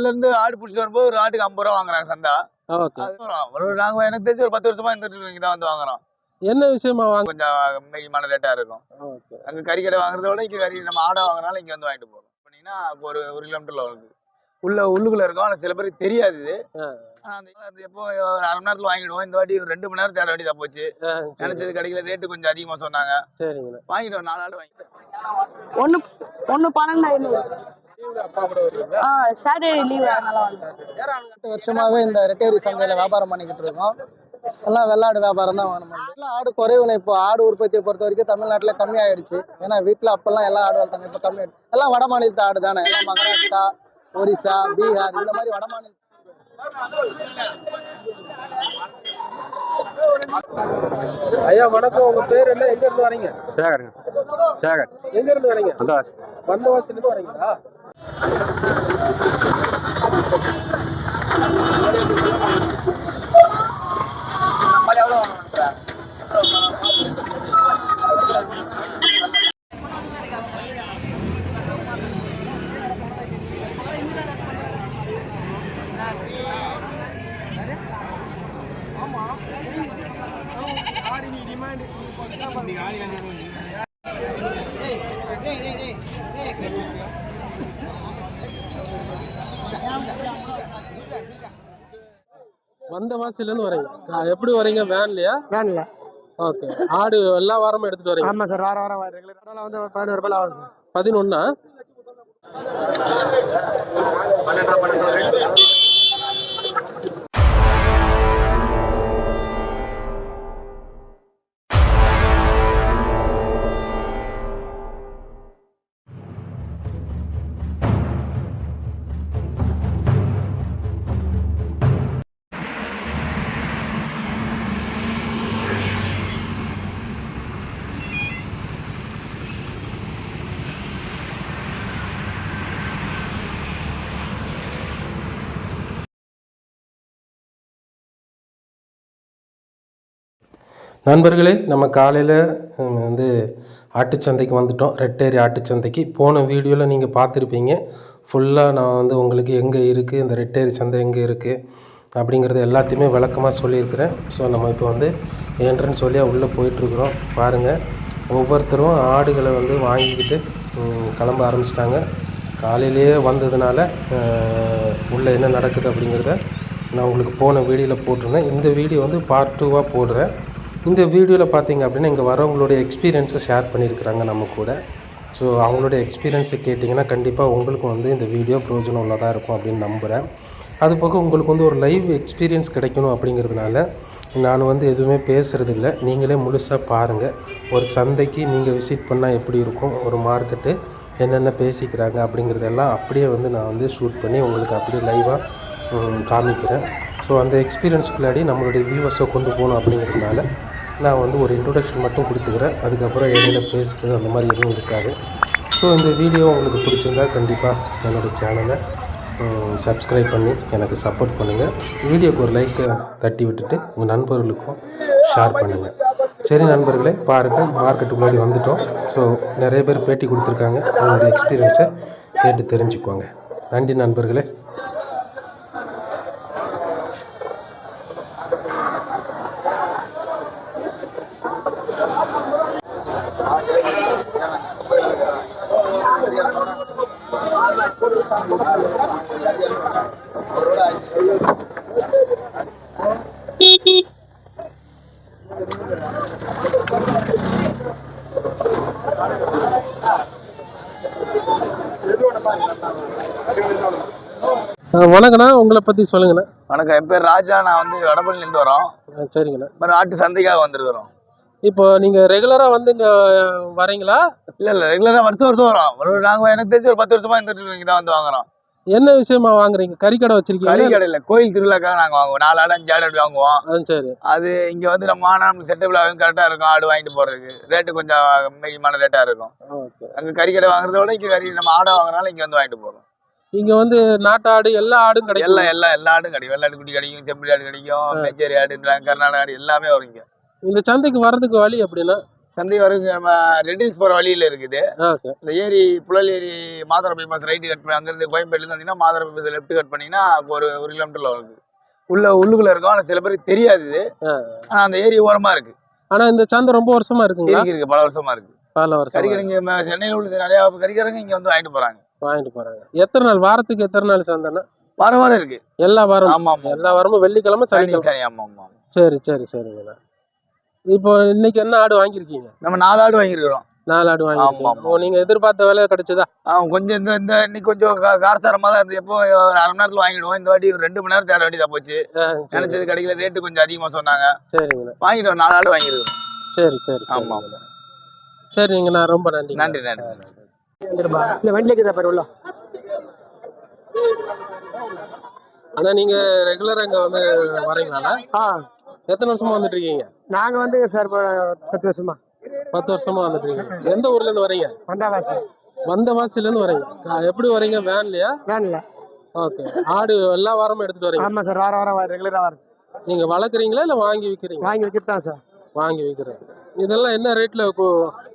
இருந்து ஆடு பிடிச்சிட்டு வரும்போது ஒரு ஆட்டுக்கு 50 ரூபா வாங்குறாங்க சந்தா. ஓகே. நாங்க எனக்கு தெரிஞ்சு ஒரு 10 வருஷமா இந்த இங்க தான் வந்து வாங்குறோம். என்ன விஷயமா வாங்க கொஞ்சம் மீடியமான ரேட்டா இருக்கும். ஓகே. அங்க கறி கடை வாங்குறத விட இங்க கறி நம்ம ஆடை வாங்குறனால இங்க வந்து வாங்கிட்டு போறோம். பண்ணீங்கன்னா ஒரு 1 கிலோமீட்டர்ல வருது. உள்ளுக்குள்ள இருக்கும். ஆனா சில பேருக்கு தெரியாது இது. அது எப்போ ஒரு 1/2 மணி நேரத்துல வாங்கிடுவோம். இந்த வாட்டி ஒரு 2 மணி நேரம் தேட வேண்டியதா போச்சு. நினைச்சது கிடைக்கல. ரேட்டு கொஞ்சம் அதிகமா சொன்னாங்க. சரிங்க. வாங்கிட்டோம் 4 ஆடு வாங்கிட்டோம். ஒன்னு 12,500. சாட்டர்டே லீவ் அதனால வந்து 8 வருஷமாவே இந்த ரெட்டேரி சந்தையில வியாபாரம் பண்ணிக்கிட்டு இருக்கோம். எல்லாம் வெள்ளாடு வியாபாரம் தான் வாங்கணும். எல்லாம் ஆடு குறைவுல இப்போ ஆடு உற்பத்தியை பொறுத்த வரைக்கும் தமிழ்நாட்டுல கம்மியாயிடுச்சு. ஏன்னா வீட்டுல அப்பெல்லாம் எல்லாம் ஆடு வளர்த்தாங்க, இப்போ கம்மியாயிடுச்சு. எல்லாம் வட மாநிலத்து ஆடு தானே, எல்லாம் மகாராஷ்டிரா, ஒரிசா, பீகார் இந்த மாதிரி வட மாநில. ஐயா வணக்கம். உங்க பேர் என்ன? எங்க இருந்து வரீங்க? சேகர். எங்க இருந்து வரீங்க? வந்தவாசில இருந்து வரீங்களா? வந்தவாசில இருந்து வரீங்க. எப்படி வரீங்க? வேன்லயா? வேன்ல. ஓகே. ஆடு எல்லா வாரமும் எடுத்துட்டு வரீங்க? ஆமா சார், வாரம் ரெகுலரா வந்து 11 ரூபாய் ஆகும் சார். 11. நண்பர்களே, நம்ம காலையில் வந்து ஆட்டுச்சந்தைக்கு வந்துட்டோம். ரெட்டேரி ஆட்டுச்சந்தைக்கு. போன வீடியோவில் நீங்கள் பார்த்துருப்பீங்க. ஃபுல்லாக நான் வந்து உங்களுக்கு எங்கே இருக்குது, இந்த ரெட்டேரி சந்தை எங்கே இருக்குது அப்படிங்கிறது எல்லாத்தையுமே விளக்கமாக சொல்லியிருக்கிறேன். ஸோ நம்ம இப்போ வந்து என்ட்ரன்ஸ் வழியாக உள்ளே போயிட்டுருக்குறோம். பாருங்கள், ஒவ்வொருத்தரும் ஆடுகளை வந்து வாங்கிக்கிட்டு கிளம்ப ஆரம்பிச்சிட்டாங்க. காலையிலேயே வந்ததுனால உள்ளே என்ன நடக்குது அப்படிங்கிறத நான் உங்களுக்கு போன வீடியோவில் போட்டிருந்தேன். இந்த வீடியோ வந்து பார்ட் 2வாக போடுறேன். இந்த வீடியோவில் பார்த்தீங்க அப்படின்னா இங்கே வரவங்களுடைய எக்ஸ்பீரியன்ஸை ஷேர் பண்ணியிருக்கிறாங்க நம்ம கூட. ஸோ அவங்களுடைய எக்ஸ்பீரியன்ஸை கேட்டிங்கன்னா கண்டிப்பாக உங்களுக்கு வந்து இந்த வீடியோ பிரயோஜனம் உள்ளதாக இருக்கும் அப்படின்னு நம்புகிறேன். அது போக உங்களுக்கு வந்து ஒரு லைவ் எக்ஸ்பீரியன்ஸ் கிடைக்கணும் அப்படிங்கிறதுனால நான் வந்து எதுவுமே பேசுகிறதில்ல. நீங்களே முழுசாக பாருங்கள். ஒரு சந்தைக்கு நீங்கள் விசிட் பண்ணால் எப்படி இருக்கும், ஒரு மார்க்கெட்டு என்னென்ன பேசிக்கிறாங்க அப்படிங்கிறதெல்லாம் அப்படியே வந்து நான் வந்து ஷூட் பண்ணி உங்களுக்கு அப்படியே லைவாக காமிக்கிறேன். ஸோ அந்த எக்ஸ்பீரியன்ஸ்குள்ளாடி நம்மளுடைய வியூவர்ஸை கொண்டு போகணும் அப்படிங்கிறதுனால நான் வந்து ஒரு இன்ட்ரொடக்ஷன் மட்டும் கொடுத்துக்கிறேன். அதுக்கப்புறம் இடையில பேசுகிறது அந்த மாதிரி எதுவும் இருக்காது. ஸோ இந்த வீடியோ உங்களுக்கு பிடிச்சிருந்தா கண்டிப்பாக என்னோடய சேனலை சப்ஸ்கிரைப் பண்ணி எனக்கு சப்போர்ட் பண்ணுங்கள். வீடியோக்கு ஒரு லைக்கை தட்டி விட்டுட்டு உங்கள் நண்பர்களுக்கும் ஷேர் பண்ணுங்கள். சரி நண்பர்களே, பாருங்கள், மார்க்கெட்டு முன்னாடி வந்துட்டோம். ஸோ நிறைய பேர் பேட்டி கொடுத்துருக்காங்க. அவங்களுடைய எக்ஸ்பீரியன்ஸை கேட்டு தெரிஞ்சுக்கோங்க. நன்றி நண்பர்களே. வணக்கண்ணா, உங்களை பற்றி சொல்லுங்கண்ணா. வணக்கம், என் பேர் ராஜா. நான் வந்து வடபழனிலேருந்து வரோம். சரிங்கண்ணா. இப்போ ஆட்டு சந்தைக்காக வந்துருக்குறோம். இப்போ நீங்கள் ரெகுலராக வந்து இங்கே வரீங்களா? இல்லை ரெகுலராக வருஷம் வரோம். நாங்கள் எனக்கு தெரிஞ்சு ஒரு 10 வருஷமா இந்த இங்கே தான் வந்து வாங்குறோம். என்ன விஷயமா வாங்குறீங்க? கறிக்கடை வச்சிருக்கீங்க? கறிக்கடை இல்லை, கோயில் திருவிழாக்காக நாங்கள் வாங்குவோம். 4 ஆடு 5 ஆடு அப்படி வாங்குவோம். சரி. அது இங்கே வந்து நம்ம செட்டபிள் ஆகும், கரெக்டாக இருக்கும். ஆடு வாங்கிட்டு போகிறதுக்கு ரேட்டு கொஞ்சம் மீடியமான ரேட்டாக இருக்கும். அங்கே கறிக்கடை வாங்குறத விட இங்கே நம்ம ஆடை வாங்குறதுனால இங்கே வந்து வாங்கிட்டு போகிறோம். இங்க வந்து நாட்டாடு எல்லா ஆடும் கிடைக்கும். எல்லா ஆடும் கிடைக்கும். வெள்ளாடு குட்டி கிடைக்கும், செம்பரி ஆடு கிடைக்கும், மேச்சேரி ஆடு, கர்நாடக ஆடு எல்லாமே வரும். இங்க இந்த சந்தைக்கு வர்றதுக்கு வழி எப்படின்னா? சந்தை வரைக்கும் நம்ம ரெட்டில்ஸ் போற வழியில இருக்குது. ஓகே. இந்த ஏரி புழல் ஏரி மாதவர பைபாஸ் ரைட்டு கட் பண்ணி அங்கிருந்து கோயம்பேட்டில வந்தீங்கன்னா மாதவர பைபாஸ் லெஃப்ட் கட் பண்ணீங்கன்னா ஒரு 1 கிலோமீட்டர்ல வருது. உள்ளுக்குள்ள இருக்கும். ஆனா சில பேருக்கு தெரியாது இது. ஆனா அந்த ஏரி ஓரமா இருக்கு. ஆனா இந்த சந்தை ரொம்ப வருஷமா இருக்குங்களா? இருக்கு பல வருஷமா இருக்கு. பல வருஷம். கறிக்கடைங்க சென்னையில உள்ள நிறைய கறிக்கடைங்க இங்க வந்து வாங்கிட்டு போறாங்க. எத்தனை நாள், வாரத்துக்கு எத்தனை நாள் சந்தைன்னா? வாரம் இருக்கு. எல்லா வாரம்? ஆமா எல்லா வாரமும் வெள்ளிக்கிழமை சனிக்கிழமை. ஆமா. சரி. சரிங்கண்ணா. இப்போ இன்னைக்கு என்ன ஆடு வாங்கியிருக்கீங்க? நம்ம 4 ஆடு வாங்கியிருக்கிறோம். 4 ஆடு வாங்கியிருக்கோம். நீங்க எதிர்பார்த்த விலை கிடைச்சதா? கொஞ்சம் இந்த இன்னைக்கு கொஞ்சம் காரசாரமா தான் இருந்து. எப்போ ஒரு 1/2 மணி நேரத்துல வாங்கிடுவோம். இந்த வாட்டி ஒரு 2 மணி நேரம் தேட வேண்டியதா போச்சு. நினைச்சது கிடைக்கல. ரேட்டு கொஞ்சம் அதிகமா சொன்னாங்க. சரிங்கண்ணா. வாங்கிடுவோம். 4 ஆடு வாங்கியிருக்கோம். சரி. ஆமா. சரிங்கண்ணா, ரொம்ப நன்றி. நன்றி. இந்த வண்டிக்கு தான் உள்ள. அண்ணா, நீங்க ரெகுலரா இங்க வந்து வரீங்களா? எத்தனை வருஷமா வந்துட்டு இருக்கீங்க? நாங்க வந்து சார் 10 வருஷமா. 10 வருஷமா வந்துட்டு இருக்கீங்க. எந்த ஊர்ல இருந்து வரீங்க? வந்தவாசில இருந்து வரீங்க. எப்படி வரீங்க? வேன்லயா? வேன்ல. ஓகே. ஆடு எல்லா வாரமும் எடுத்துட்டு வரீங்க? ஆமா சார், வாரம் ரெகுலரா வருது. நீங்க வளர்க்குறீங்களா இல்ல வாங்கி விக்கிறீங்க? வாங்கி விக்கிறது தான் சார். வாங்கி விக்கிறது. இதெல்லாம் என்ன ரேட்ல?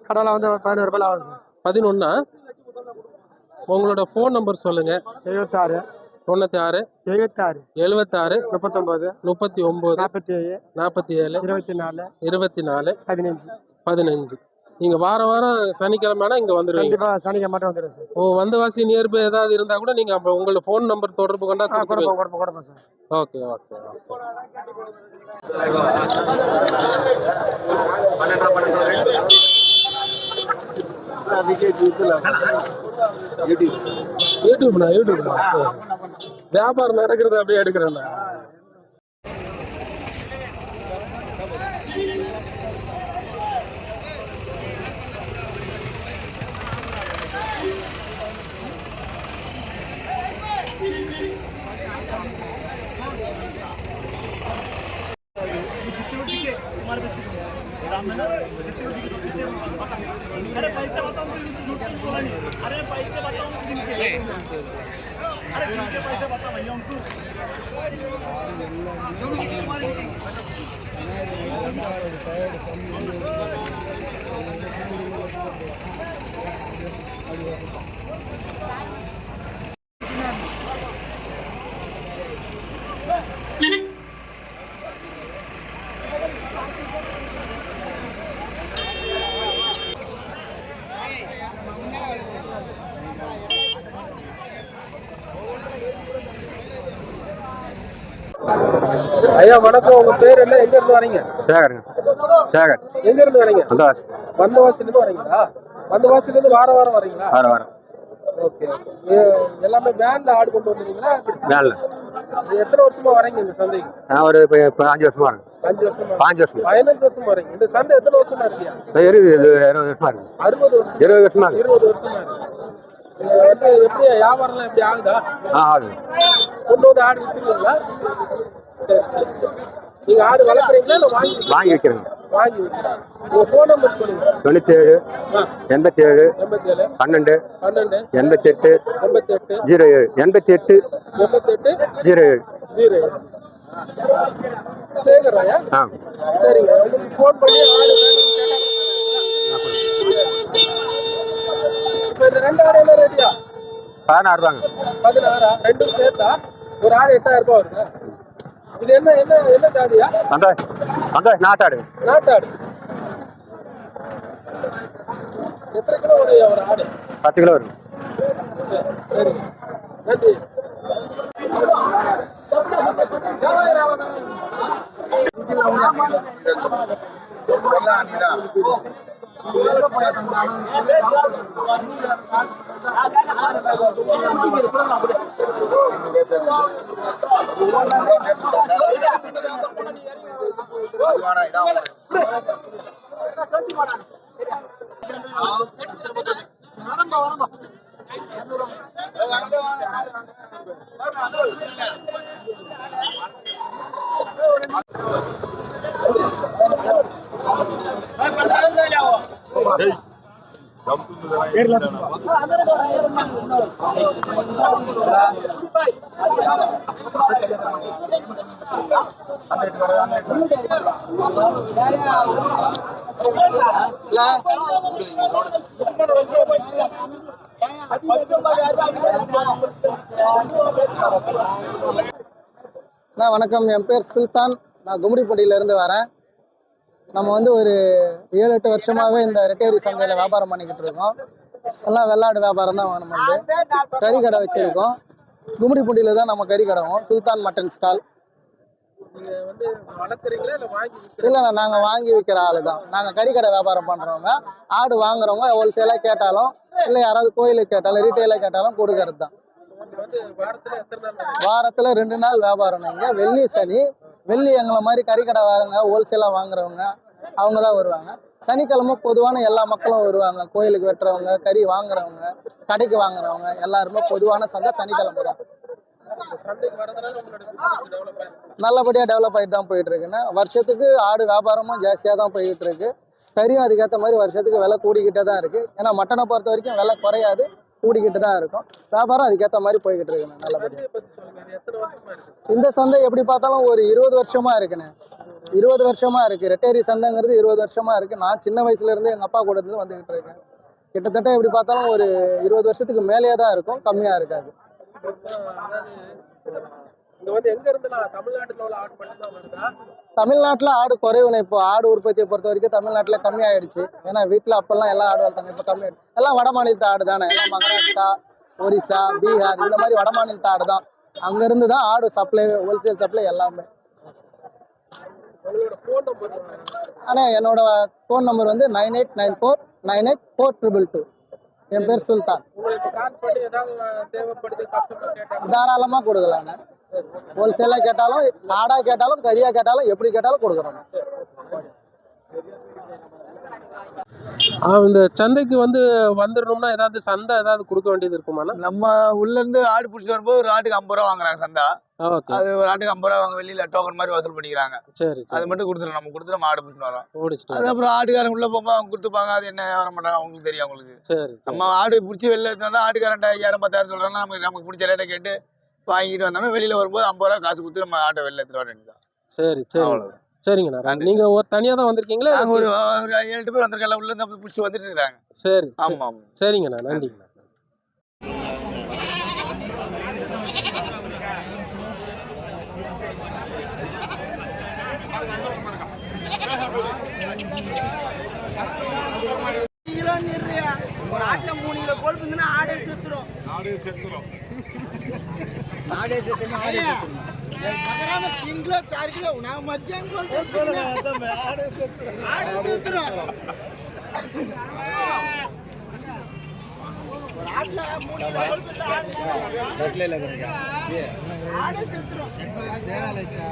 கடலை வந்து 11 ரூபாய் ஆகும் சார். 11. உங்களோட ஃபோன் நம்பர் சொல்லுங்க. 76 96 76 76 39 39 47 47 24 15. 15. நீங்க வாரம் சனிக்கிழமைனா இங்க வந்துருவீங்க? கண்டிப்பா சனிக்கிழமை மட்டும் வந்துடும் சார். வந்தவாசி நியர்பை ஏதாவது இருந்தா கூட நீங்க அப்ப உங்களோட ஃபோன் நம்பர் தொடர்பு கொண்டா கொடுப்போம் சார். ஓகே. யூடியூப்னா வியாபாரம் நடக்கிறது அப்படியே எடுக்கிறேன்னா. ஐயா வணக்கம். உங்க பேர் என்ன? எங்க இருந்து வரீங்க? சேகர். எங்க இருந்து வரீங்க? வந்தவாசில இருந்து வரீங்களா? வந்தவாசில இருந்து வாரம் வரீங்களா? வாரம். ஓகே. எல்லாமே வேன்ல ஆடு கொண்டு வந்துருக்கீங்களா? வேன்ல. எத்தனை வருஷமா வரீங்க இந்த சந்தைக்கு? நான் ஒரு 5 வருஷமா இருக்கேன். 5 வருஷமா? 15 வருஷமா வரீங்க. இந்த சந்தை எத்தனை வருஷமா இருக்கியா? 20 வருஷமா இருக்கு. 60 வருஷம்? 20 வருஷமா இருக்கு. 20 வருஷமா இருக்கு. எப்படி வியாபாரம்லாம் எப்படி ஆகுதா? ஆகுது. கொண்டு வந்து ஆடு விற்கிறீங்களா? சரி. நீங்க ஆடு வளர்க்குறீங்களா இல்ல வாங்கி வைக்கிறேங்க? வாங்கி வைக்கிறேன். உங்க ஃபோன் நம்பர் சொல்லுங்க. 97 87 12 88 07 88 07. சேகராயா? சரிங்க. உங்களுக்கு ஃபோன் பண்ணி ஆடு வேணும்னு இப்போ இந்த 2 ஆடு என்ன ரேட்டியா? 16 ரூபாங்க. 16. ரெண்டும் சேர்த்தா ஒரு ஆடு 8000 ரூபாய் வருது. இது என்ன ஜாதியா? நாட்டாடு. எத்தனை கிலோ ஒரு ஆடு? 10 கிலோ வரும். சரி. நன்றி. வணக்கம், என் பேர் சுல்தான். நான் கும்மிடிப்பூண்டியிலேருந்து வரேன். நம்ம வந்து ஒரு 7-8 வருஷமாகவே இந்த ரெட்டேரி சந்தையில் வியாபாரம் பண்ணிக்கிட்டு இருக்கோம். எல்லாம் வெள்ளாடு வியாபாரம் தான். நம்ம வந்து கறி கடை வச்சுருக்கோம். கும்மிடிப்பூண்டியில் தான் நம்ம கறி கடைவோம். சுல்தான் மட்டன் ஸ்டால். இல்லை, நாங்கள் வாங்கி விற்கிற ஆளு தான். நாங்கள் கறி கடை வியாபாரம் பண்ணுறவங்க. ஆடு வாங்குறவங்க ஹோல்சேலாக கேட்டாலும், இல்லை யாராவது கோயிலுக்கு கேட்டாலும், ரீட்டெயிலாக கேட்டாலும் கொடுக்கறது தான். வாரத்தில் 2 நாள் வியாபாரம். நீங்கள் வெள்ளி சனி. வெள்ளி எங்களை மாதிரி கறி கடை வாங்க ஹோல்சேலாக வாங்குறவங்க அவங்க தான் வருவாங்க. சனிக்கிழமை பொதுவான எல்லா மக்களும் வருவாங்க. கோயிலுக்கு வெட்டுறவங்க, கறி வாங்குறவங்க, கடைக்கு வாங்குறவங்க எல்லாருமே பொதுவான சந்தை சனிக்கிழமை தான். நல்லபடியாக டெவலப் ஆகிட்டு தான் போயிட்டு இருக்குன்னா, வருஷத்துக்கு ஆடு வியாபாரமும் ஜாஸ்தியாக தான் போயிட்டு இருக்கு. கறியும் அதுக்கேற்ற மாதிரி வருஷத்துக்கு விலை கூடிக்கிட்டே தான் இருக்கு. ஏன்னா மட்டனை பொறுத்த வரைக்கும் விலை குறையாது, கூடிக்கிட்டு தான் இருக்கும். வியாபாரம் அதுக்கேற்ற மாதிரி போய்கிட்டு இருக்குண்ணே. நல்லபடியாக இந்த சந்தை எப்படி பார்த்தாலும் ஒரு 20 வருஷமா இருக்குண்ணே. 20 வருஷமா இருக்கு. ரெட்டேரி சந்தைங்கிறது 20 வருஷமா இருக்கு. நான் சின்ன வயசுல இருந்து எங்க அப்பா கூட இருந்து வந்துகிட்டு இருக்கேன். கிட்டத்தட்ட எப்படி பார்த்தாலும் ஒரு 20 வருஷத்துக்கு மேலேயே தான் இருக்கும், கம்மியா இருக்காது. தமிழ்நாட்டில் ஆடு குறைவுனை. இப்போ ஆடு உற்பத்தியை பொறுத்த வரைக்கும் தமிழ்நாட்டில் கம்மியாயிடுச்சு. ஏன்னா வீட்டில் அப்பெல்லாம் எல்லா ஆடு வளர்த்தாங்க, இப்போ கம்மியாயிடுச்சு. எல்லாம் வட மாநிலத்து ஆடு தானே. எல்லாம் மகாராஷ்டிரா, ஒரிசா, பீகார் இந்த மாதிரி வட மாநிலத்து ஆடு தான். அங்கேருந்து தான் ஆடு சப்ளை, ஹோல்சேல் சப்ளை எல்லாமே. ஆனால் என்னோட ஃபோன் நம்பர் வந்து 9894984222. என் பேர் சுல்தான். தாராளமாக கொடுக்கலாண்ணே. ஹோல்சேலாக கேட்டாலும், ஆடாக கேட்டாலும், கறியாக கேட்டாலும், எப்படி கேட்டாலும் கொடுக்குறோம். இந்த சந்தைக்கு வந்துடணும்னா ஏதாவது சந்தை ஏதாவது கொடுக்க வேண்டியது இருக்குமாண்ணா? நம்ம உள்ள இருந்து ஆடு பிடிச்சிட்டு வரும்போது ஒரு ஆட்டுக்கு 50 ரூபா வாங்குறாங்க சந்தா. அது ஒரு ஆட்டுக்கு 50 ரூபா வாங்க, வெளியில டோக்கன் மாதிரி வசூல் பண்ணிக்கிறாங்க. சரி, அது மட்டும் கொடுத்துரும். நம்ம கொடுத்து நம்ம ஆடு பிடிச்சிட்டு வரோம். அதுக்கப்புறம் ஆட்டுக்காரங்க உள்ள போகும்போது அவங்க கொடுத்துப்பாங்க. அது என்ன வியாபாரம் பண்றாங்க அவங்களுக்கு தெரியும். அவங்களுக்கு சரி, நம்ம ஆடு பிடிச்சி வெளில இருந்தா ஆட்டுக்காரன் 5000 10,000 சொல்றாங்க. நமக்கு பிடிச்ச ரேட்டை கேட்டு வாங்கிட்டு வந்தோம்னா வெளியில வரும்போது 50 ரூபா காசு கொடுத்து நம்ம ஆட்டை வெளில எடுத்துட்டு வர வேண்டியதான். சரி சரி சரிங்கண்ணா. நீங்க ஒரு தனியா தான் வந்திருக்கீங்களா? ஒரு 7 பேர் வந்திருக்கல, உள்ள இருந்து பிடிச்சி வந்துட்டு இருக்காங்க. சரி, ஆமா ஆமா. சரிங்கண்ணா, நன்றிங்கண்ணா. किलो 4 किलो ना मज्जा बोलते आड़े सूत्र आटला मूडी बोलते आटले लगेगा ये आड़े सूत्र देवालेचा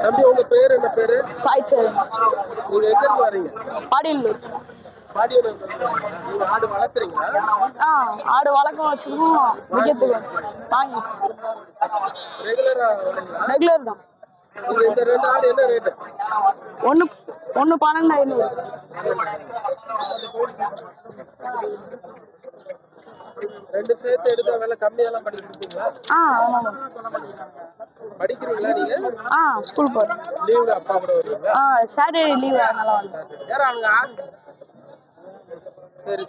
தம்பி உங்க பேர் என்ன பேரு? சாய்ச்சேரி நீங்க எங்க இருந்து வரீங்க? பாடியல்லூர். பாடியூர்ல இருந்து வரீங்களா? நீங்க ஆடு வளர்த்துறீங்களா? ஆடு வழக்கம் வச்சிருக்கோம். விற்கிறதுக்கு வாங்கி ரெகுலரா வரீங்களா? ரெகுலர் தான். நீங்க இந்த 2 ஆடு என்ன ரேட்டு? ஒன்று 12,500. ரெண்டு சேர்த்து எடுத்தா விலை கம்மியெல்லாம் பண்ணி கொடுப்பீங்களா? ஆமாம். படிக்கிறீங்களா நீங்க? ஸ்கூல் போகிறேன். லீவ்ல அப்பா கூட வருவீங்களா? சாட்டர்டே லீவ் அதனால வந்து. சரி.